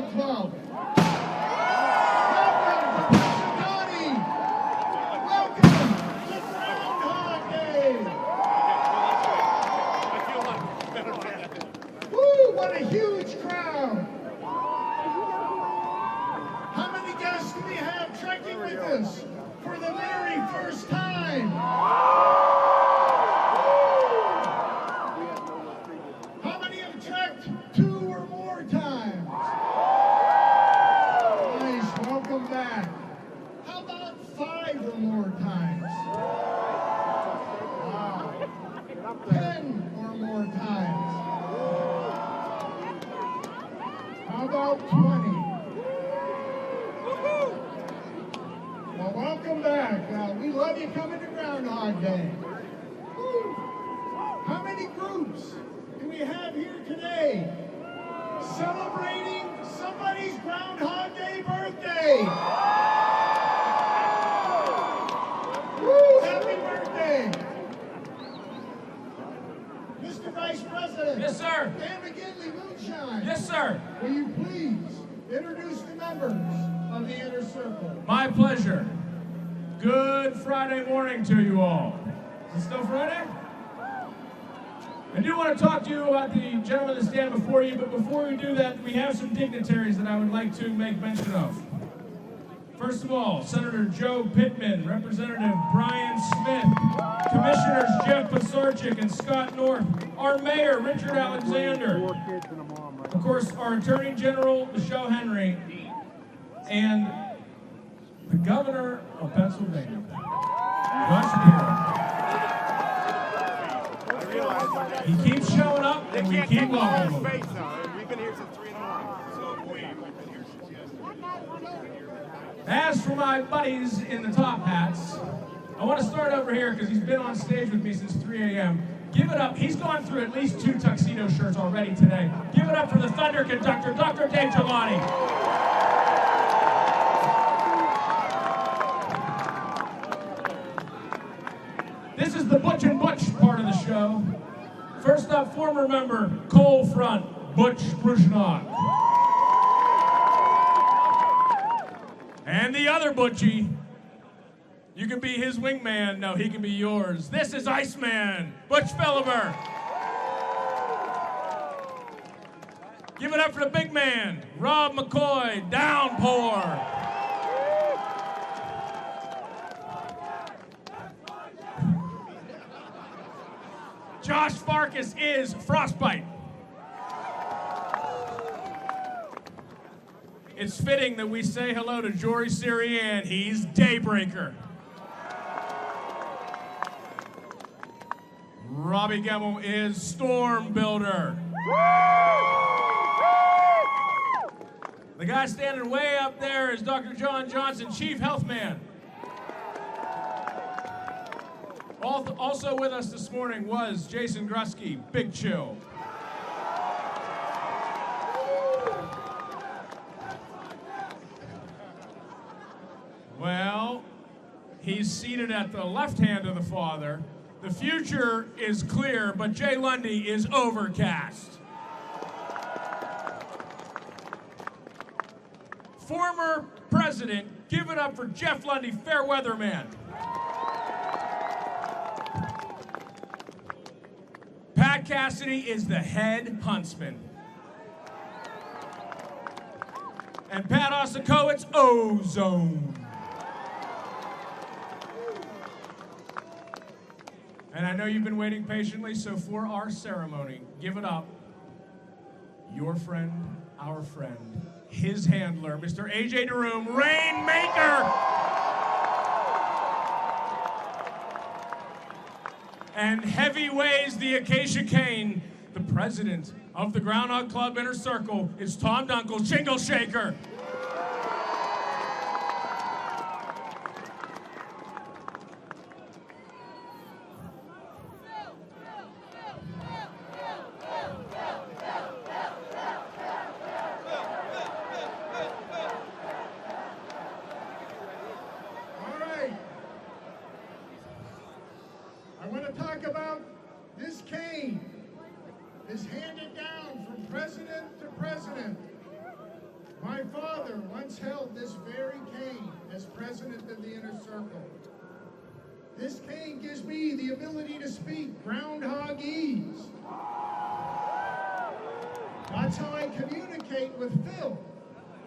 Groundhog Club. Welcome to Punxsutawney. Welcome to Groundhog Day. Woo, what a huge crowd. How many guests do we have trekking with us for the very first time? How many have trekked 2 or more times? Nice, welcome back. How about 5 or more times? Wow. 10 or more times? How about 20? Well, welcome back. We love you coming to Groundhog Day. Woo. How many groups do we have here today celebrating somebody's Groundhog Day birthday? Woo, happy birthday. Mr. Vice President. Yes, sir. Dan McGinley Moonshine. Yes, sir. Will you please introduce the members of the Inner Circle? My pleasure. Good Friday morning to you all. Is it still Friday? I do want to talk to you about the gentleman that's standing before you, but before we do that, we have some dignitaries that I would like to make mention of. First of all, Senator Joe Pittman, Representative Brian Smith, Commissioners Jeff Pisarcik and Scott North, our Mayor, Richard Alexander, of course, our Attorney General, Michelle Henry, and the Governor of Pennsylvania, Josh Neal. He keeps showing up, and we keep welcoming him. We've been here since 3 in the morning. So we've been here since yesterday. As for my buddies in the top hats, I want to start over here because he's been on stage with me since 3 a.m. Give it up. He's gone through at least 2 tuxedo shirts already today. Give it up for the Thunder Conductor, Dr. Dave Giovanni. This is the Butch and Butch part of the show. First up, former member, Coal Front, Butch Brushnok. And the other Butchie, you can be his wingman. No, he can be yours. This is Iceman, Butch Felliver. Give it up for the big man, Rob McCoy, Downpour. Josh Farkas is Frostbite. It's fitting that we say hello to Jory Siriann. He's Daybreaker. Robbie Gemmell is Storm Builder. The guy standing way up there is Dr. John Johnson, Chief Health Man. Also with us this morning was Jason Grusky, Big Chill. Well, he's seated at the left hand of the Father. The future is clear, but Jay Lundy is overcast. Former president, give it up for Jeff Lundy, fair weather man. Pat Cassidy is the head huntsman. And Pat Osakowitz, Ozone. And I know you've been waiting patiently, so for our ceremony, give it up. Your friend, our friend, his handler, Mr. AJ DeRoom, Rainmaker. And heavy weighs the acacia cane. The president of the Groundhog Club Inner Circle is Tom Dunkel, Shingle Shaker. I want to talk about this cane is handed down from president to president. My father once held this very cane as president of the Inner Circle. This cane gives me the ability to speak groundhogese. That's how I communicate with Phil,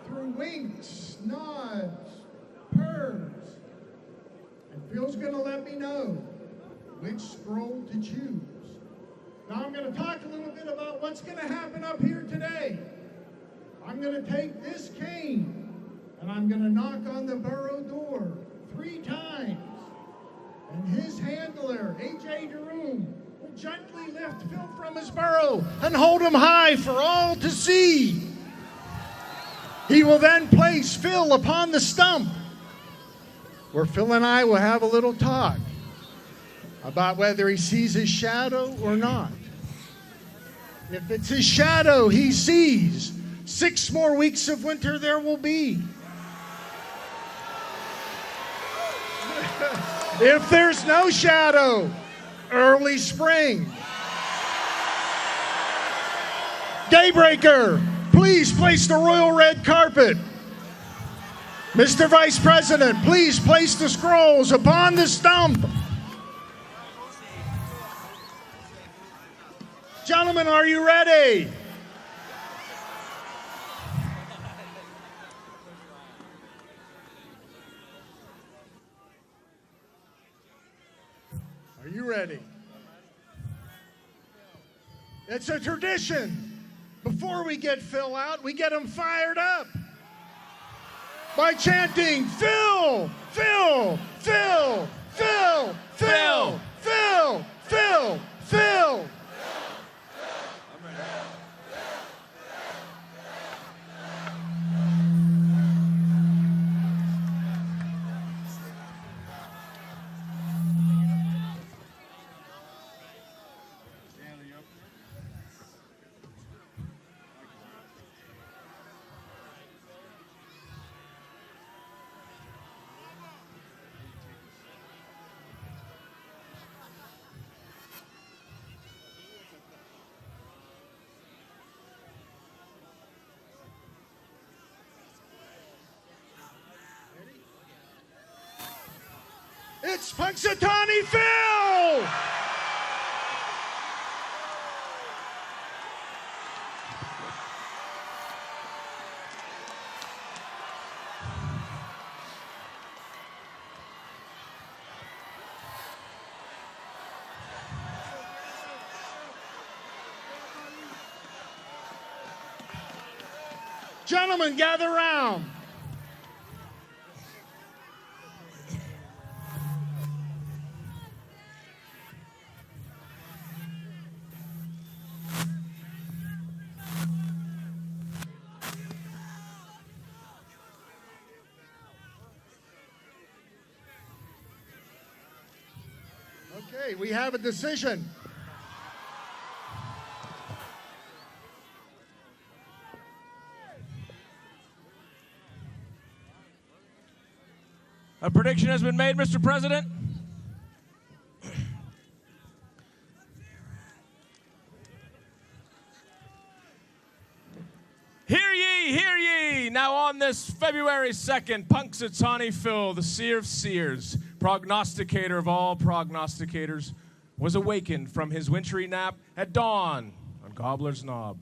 through winks, nods, purrs. And Phil's gonna let me know which scroll to choose. Now I'm gonna talk a little bit about what's gonna happen up here today. I'm gonna take this cane and I'm gonna knock on the burrow door 3 times. And his handler, A.J. DeRoom, will gently lift Phil from his burrow and hold him high for all to see. He will then place Phil upon the stump, where Phil and I will have a little talk about whether he sees his shadow or not. If it's his shadow he sees, 6 more weeks of winter there will be. If there's no shadow, early spring. Daybreaker, please place the royal red carpet. Mr. Vice President, please place the scrolls upon the stump. Gentlemen, are you ready? Are you ready? It's a tradition. Before we get Phil out, we get him fired up by chanting, Phil, Phil, Phil, Phil, Phil, Phil, Phil, Phil. It's Punxsutawney Phil! Gentlemen, gather round. Okay, we have a decision. A prediction has been made, Mr. President. Hear ye, hear ye! Now on this February 2nd, Punxsutawney Phil, the seer of seers, prognosticator of all prognosticators, was awakened from his wintry nap at dawn on Gobbler's knob.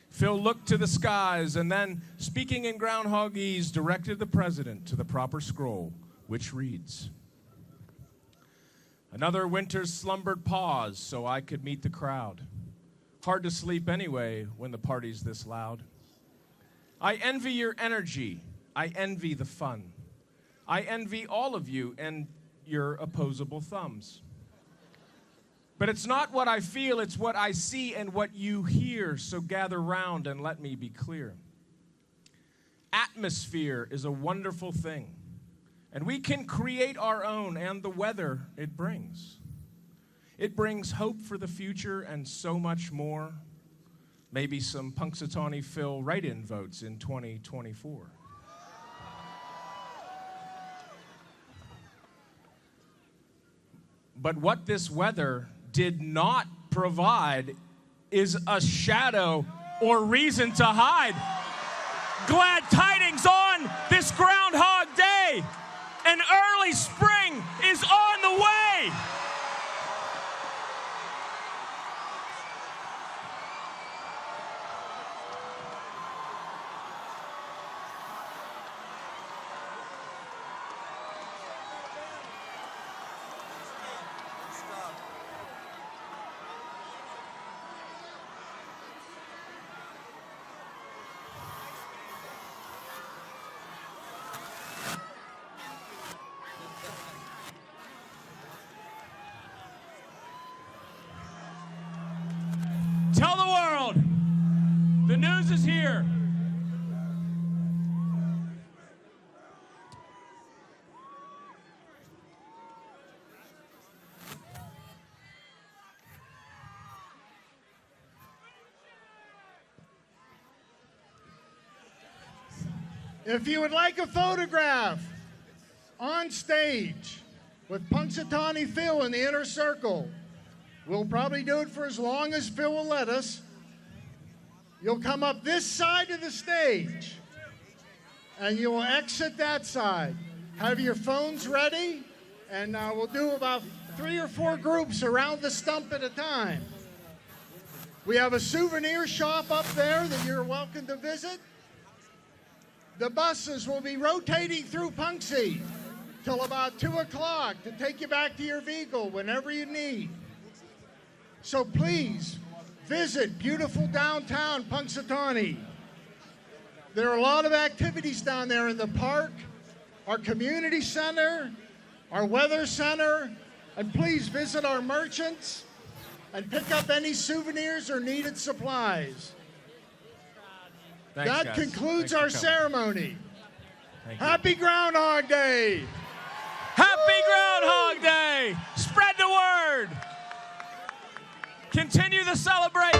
Phil looked to the skies and then, speaking in groundhogese, directed the president to the proper scroll, which reads, Another winter's slumbered pause so I could meet the crowd. Hard to sleep anyway when the party's this loud. I envy your energy. I envy the fun. I envy all of you and your opposable thumbs. But it's not what I feel, it's what I see and what you hear, so gather round and let me be clear. Atmosphere is a wonderful thing, and we can create our own and the weather it brings. It brings hope for the future and so much more. Maybe some Punxsutawney Phil write-in votes in 2024. But what this weather did not provide is a shadow or reason to hide. glad tidings on this Groundhog Day. An early spring is on the way. Tell the world, the news is here. If you would like a photograph on stage with Punxsutawney Phil in the inner circle, we'll probably do it for as long as Phil will let us. You'll come up this side of the stage, and you will exit that side. Have your phones ready, and we'll do about 3 or 4 groups around the stump at a time. We have a souvenir shop up there that you're welcome to visit. The buses will be rotating through Punxsy till about 2 o'clock to take you back to your vehicle whenever you need. So please visit beautiful downtown Punxsutawney. There are a lot of activities down there in the park, our community center, our weather center, and please visit our merchants and pick up any souvenirs or needed supplies. Thanks, that guys. concludes Thanks our for coming. ceremony. Thank you. Happy Groundhog Day! Happy Groundhog Day! Spread the word! Continue the celebration.